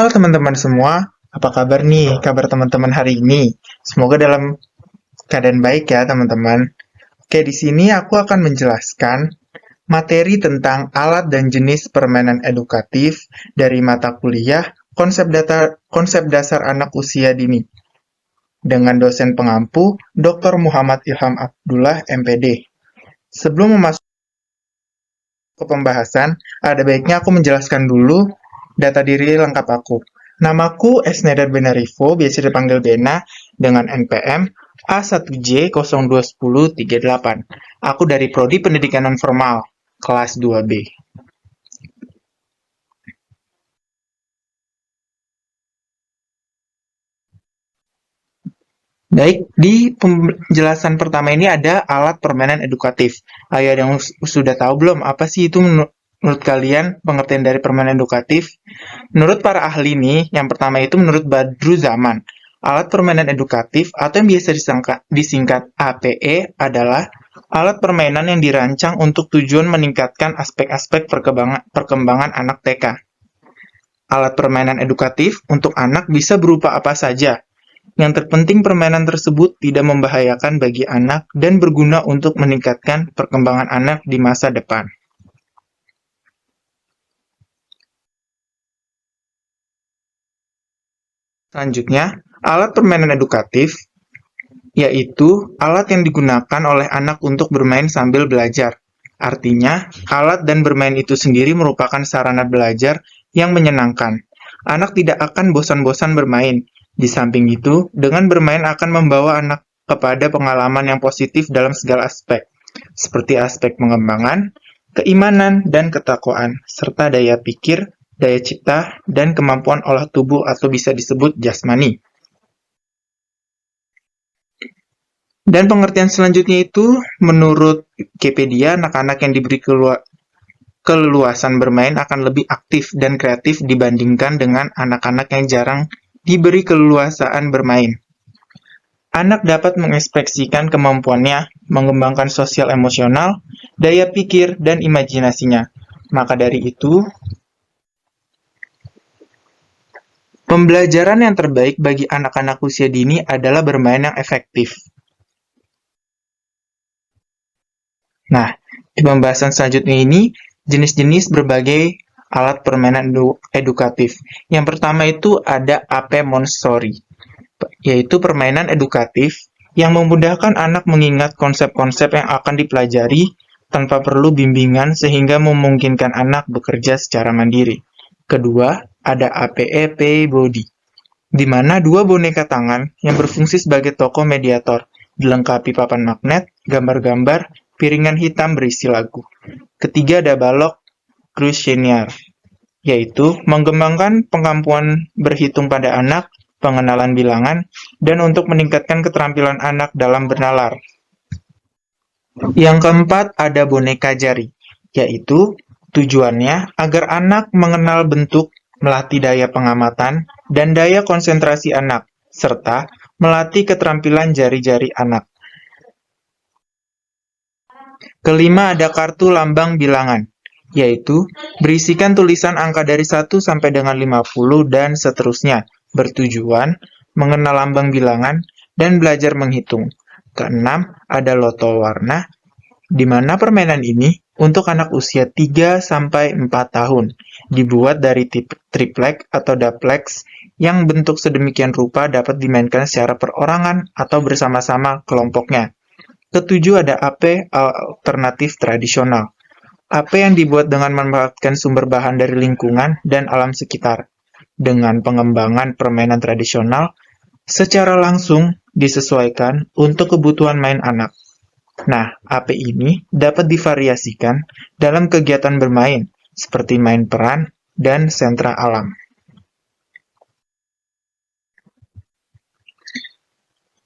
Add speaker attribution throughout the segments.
Speaker 1: Halo teman-teman semua, apa kabar nih? Kabar teman-teman hari ini? Semoga dalam keadaan baik ya teman-teman. Oke, di sini aku akan menjelaskan materi tentang alat dan jenis permainan edukatif dari mata kuliah konsep dasar anak usia dini dengan dosen pengampu Dr. Muhammad Ilham Abdullah MPD. Sebelum memasuki ke pembahasan, ada baiknya aku menjelaskan dulu data diri lengkap aku. Namaku Esnedar Benarivo, biasa dipanggil Bena, dengan NPM A1J021038. Aku dari Prodi Pendidikan Nonformal, kelas 2B. Baik, di penjelasan pertama ini ada alat permainan edukatif. Ayo, ada yang sudah tahu belum apa sih itu menurut kalian pengertian dari permainan edukatif? Menurut para ahli nih, yang pertama itu menurut Badru Zaman, alat permainan edukatif atau yang biasa disingkat APE adalah alat permainan yang dirancang untuk tujuan meningkatkan aspek-aspek perkembangan anak TK. Alat permainan edukatif untuk anak bisa berupa apa saja. Yang terpenting permainan tersebut tidak membahayakan bagi anak dan berguna untuk meningkatkan perkembangan anak di masa depan. Selanjutnya, alat permainan edukatif yaitu alat yang digunakan oleh anak untuk bermain sambil belajar. Artinya, alat dan bermain itu sendiri merupakan sarana belajar yang menyenangkan. Anak tidak akan bosan-bosan bermain. Di samping itu, dengan bermain akan membawa anak kepada pengalaman yang positif dalam segala aspek, seperti aspek pengembangan, keimanan, dan ketakwaan, serta daya pikir, daya cipta, dan kemampuan olah tubuh atau bisa disebut jasmani. Dan pengertian selanjutnya itu, menurut Wikipedia, anak-anak yang diberi keleluasan bermain akan lebih aktif dan kreatif dibandingkan dengan anak-anak yang jarang diberi keleluasaan bermain. Anak dapat mengekspresikan kemampuannya, mengembangkan sosial emosional, daya pikir, dan imajinasinya. Maka dari itu, pembelajaran yang terbaik bagi anak-anak usia dini adalah bermain yang efektif. Nah, di pembahasan selanjutnya ini, jenis-jenis berbagai alat permainan edukatif. Yang pertama itu ada AP Montessori, yaitu permainan edukatif yang memudahkan anak mengingat konsep-konsep yang akan dipelajari tanpa perlu bimbingan sehingga memungkinkan anak bekerja secara mandiri. Kedua, ada APE Body, di mana dua boneka tangan yang berfungsi sebagai tokoh mediator, dilengkapi papan magnet, gambar-gambar, piringan hitam berisi lagu. Ketiga ada balok Crucianiar, yaitu mengembangkan kemampuan berhitung pada anak, pengenalan bilangan, dan untuk meningkatkan keterampilan anak dalam bernalar. Yang keempat ada boneka jari, yaitu tujuannya agar anak mengenal bentuk, melatih daya pengamatan, dan daya konsentrasi anak, serta melatih keterampilan jari-jari anak. Kelima ada kartu lambang bilangan, yaitu berisikan tulisan angka dari 1 sampai dengan 50 dan seterusnya, bertujuan mengenal lambang bilangan dan belajar menghitung. Keenam, ada loto warna, di mana permainan ini untuk anak usia 3 sampai 4 tahun, dibuat dari triplek atau duplex yang bentuk sedemikian rupa dapat dimainkan secara perorangan atau bersama-sama kelompoknya. Ketujuh ada AP alternatif tradisional. AP yang dibuat dengan memanfaatkan sumber bahan dari lingkungan dan alam sekitar. Dengan pengembangan permainan tradisional, secara langsung disesuaikan untuk kebutuhan main anak. Nah, AP ini dapat divariasikan dalam kegiatan bermain, seperti main peran dan sentra alam.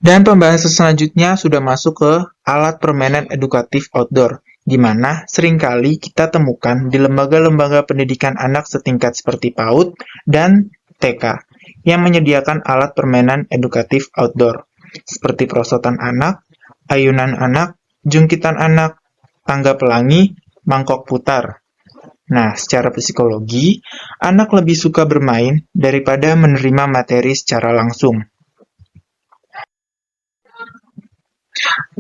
Speaker 1: Dan pembahasan selanjutnya sudah masuk ke alat permainan edukatif outdoor, di mana seringkali kita temukan di lembaga-lembaga pendidikan anak setingkat seperti PAUD dan TK, yang menyediakan alat permainan edukatif outdoor, seperti perosotan anak, ayunan anak, jungkitan anak, tangga pelangi, mangkok putar. Nah, secara psikologi, anak lebih suka bermain daripada menerima materi secara langsung.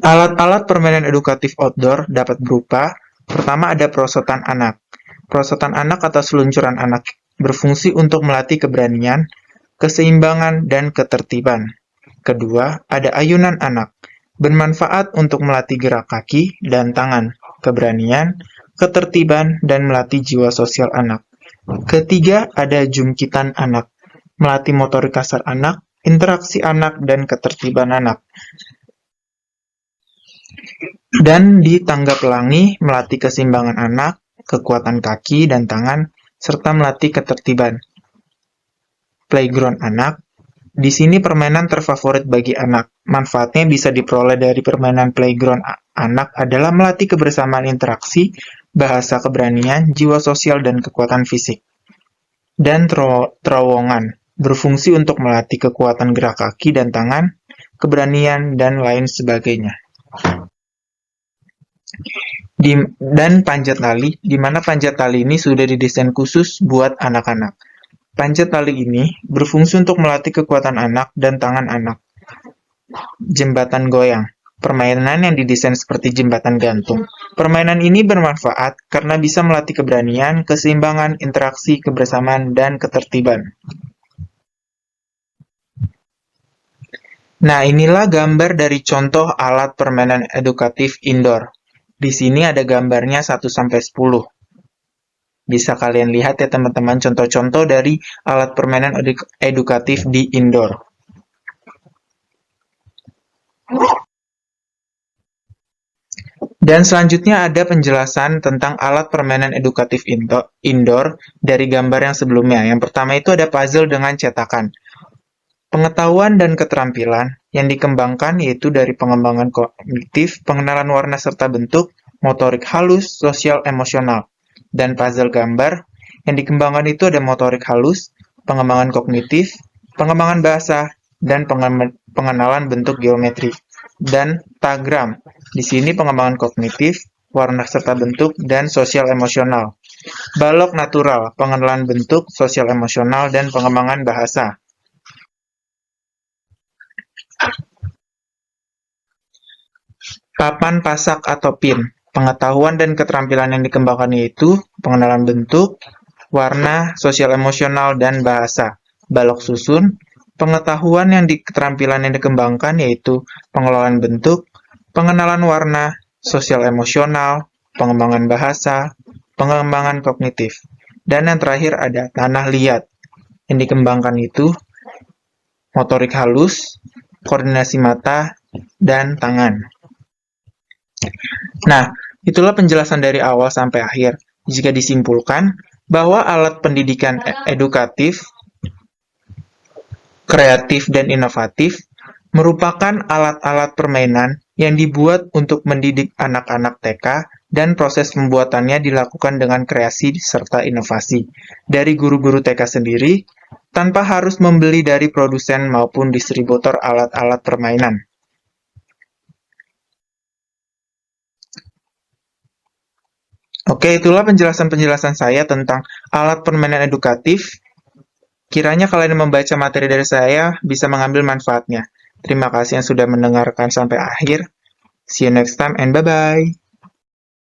Speaker 1: Alat-alat permainan edukatif outdoor dapat berupa: pertama ada perosotan anak. Perosotan anak atau seluncuran anak berfungsi untuk melatih keberanian, keseimbangan, dan ketertiban. Kedua, ada ayunan anak. Bermanfaat untuk melatih gerak kaki dan tangan, keberanian, ketertiban, dan melatih jiwa sosial anak. Ketiga, ada jungkitan anak. Melatih motorik kasar anak, interaksi anak, dan ketertiban anak. Dan di tangga pelangi, melatih keseimbangan anak, kekuatan kaki dan tangan, serta melatih ketertiban. Playground anak. Di sini permainan terfavorit bagi anak. Manfaatnya bisa diperoleh dari permainan playground anak adalah melatih kebersamaan interaksi, bahasa keberanian, jiwa sosial, dan kekuatan fisik. Dan terowongan. Berfungsi untuk melatih kekuatan gerak kaki dan tangan, keberanian, dan lain sebagainya. Dan panjat tali, di mana panjat tali ini sudah didesain khusus buat anak-anak. Panjat tali ini berfungsi untuk melatih kekuatan anak dan tangan anak. Jembatan goyang, permainan yang didesain seperti jembatan gantung. Permainan ini bermanfaat karena bisa melatih keberanian, keseimbangan, interaksi, kebersamaan, dan ketertiban. Nah, inilah gambar dari contoh alat permainan edukatif indoor. Di sini ada gambarnya 1-10. Bisa kalian lihat ya teman-teman contoh-contoh dari alat permainan edukatif di indoor. Dan selanjutnya ada penjelasan tentang alat permainan edukatif indoor dari gambar yang sebelumnya. Yang pertama itu ada puzzle dengan cetakan. Pengetahuan dan keterampilan yang dikembangkan yaitu dari pengembangan kognitif, pengenalan warna serta bentuk, motorik halus, sosial emosional. Dan puzzle gambar yang dikembangkan itu ada motorik halus, pengembangan kognitif, pengembangan bahasa, dan pengenalan bentuk geometri. Dan tagram, di sini pengembangan kognitif, warna serta bentuk, dan sosial emosional. Balok natural, pengenalan bentuk, sosial emosional, dan pengembangan bahasa. Papan pasak atau pin, pengetahuan dan keterampilan yang dikembangkan yaitu pengenalan bentuk, warna, sosial emosional, dan bahasa. Balok susun, pengetahuan keterampilan yang dikembangkan yaitu pengelolaan bentuk, pengenalan warna, sosial emosional, pengembangan bahasa, pengembangan kognitif. Dan yang terakhir ada tanah liat, yang dikembangkan itu motorik halus, koordinasi mata, dan tangan. Nah, itulah penjelasan dari awal sampai akhir. Jika disimpulkan, bahwa alat pendidikan edukatif, kreatif, dan inovatif merupakan alat-alat permainan yang dibuat untuk mendidik anak-anak TK dan proses pembuatannya dilakukan dengan kreasi serta inovasi dari guru-guru TK sendiri tanpa harus membeli dari produsen maupun distributor alat-alat permainan. Oke, itulah penjelasan-penjelasan saya tentang alat permainan edukatif. Kiranya kalian yang membaca materi dari saya bisa mengambil manfaatnya. Terima kasih yang sudah mendengarkan sampai akhir. See you next time and bye-bye.